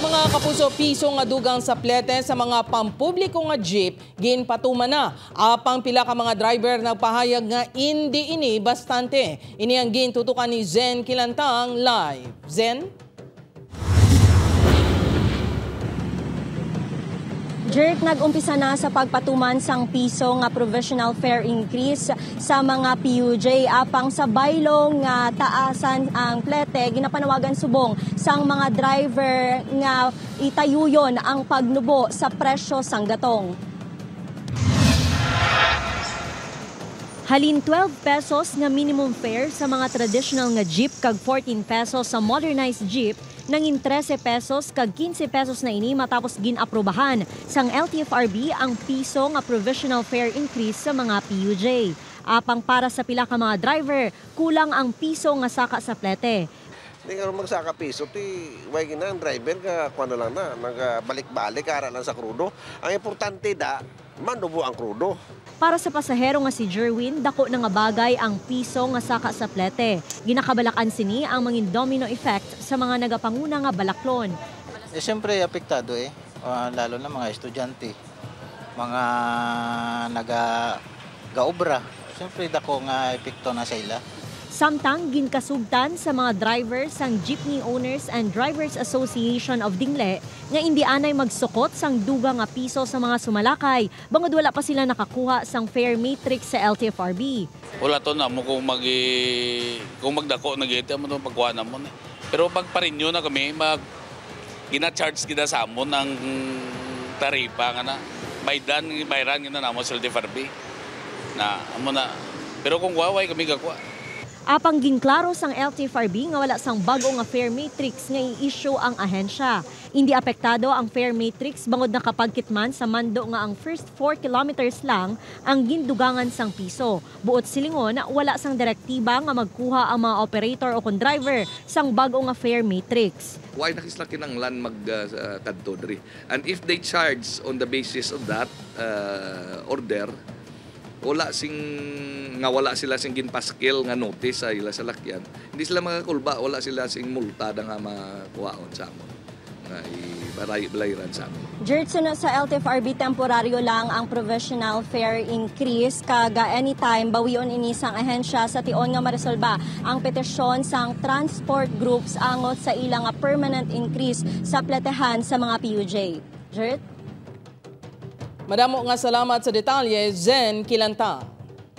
Mga kapuso, piso nga dugang sa plete sa mga pampubliko nga jeep, ginpatuman na. Apang pila ka mga driver nagpahayag nga hindi ini bastante. Ini ang gintutukan ni Zen Kilantang live. Zen? Jert, nag-umpisa na sa pagpatuman sang piso nga provisional fare increase sa mga PUJ. Apang sa baylong nga taasan ang plete, ginapanawagan subong sang mga driver nga itayuyon ang pagnubo sa presyo sang gatong. Halin 12 pesos nga minimum fare sa mga traditional nga jeep kag 14 pesos sa modernized jeep, nangin 13 pesos kag 15 pesos na ini matapos ginaprobahan sang LTFRB ang piso nga provisional fare increase sa mga PUJ. Apang para sa pila ka mga driver, kulang ang piso nga saka sa plete. Hindi ka magsaka piso, way na ang driver ka kuno lang na, nagbalik-balik ara lang sa krudo. Ang importante manubo ang krudo. Para sa pasahero nga si Jerwin, dako na nga bagay ang piso nga saka sa plete. Ginakabalakan sini ang mangin domino effect sa mga nagapanguna nga balaklon. Siyempre apektado lalo na mga estudyante, mga nagaobra. Siyempre dako nga epekto na sa ila. Samtang ginkasugtan sa mga drivers sang Jeepney Owners and Drivers Association of Dingle nga hindi anay magsukot sang duga nga piso sa mga sumalakay bangod wala pa sila nakakuha sang fare matrix sa LTFRB. Wala to na mo kung magdako nagiti mo itong pagkuha na mo. Pero pag parinyo na kami, gina-charge kita sa mo ng taripa nga na. Bayran nga na mo sa LTFRB. Pero kung waway kami gakuha. Apang ginklaro sang LTFRB nga wala sang bago nga fare matrix nga i-issue ang ahensya. Hindi apektado ang fare matrix bangod nakapagkitman sa mando nga ang first 4 kilometers lang ang gindugangan sang piso. Buot silingon, wala sang direktiba nga magkuha ang mga operator o driver sang bago nga fare matrix. Why nakislaki ng land magkadto diri? And if they charge on the basis of that order, wala sila sing ginpaskil nga notice sa ila sa lakyan, hindi sila makakulba, wala sila sing multa nga makuhaon sa amon nga ibalayran sa amon. Jert, sa LTFRB temporaryo lang ang provisional fare increase kaga anytime bawion ini sang ahensya sa tion nga maresolba ang petisyon sang transport groups angot sa ilang permanent increase sa pletehan sa mga PUJ. Jert? Madamo nga salamat sa detalye, Zen Kilantang.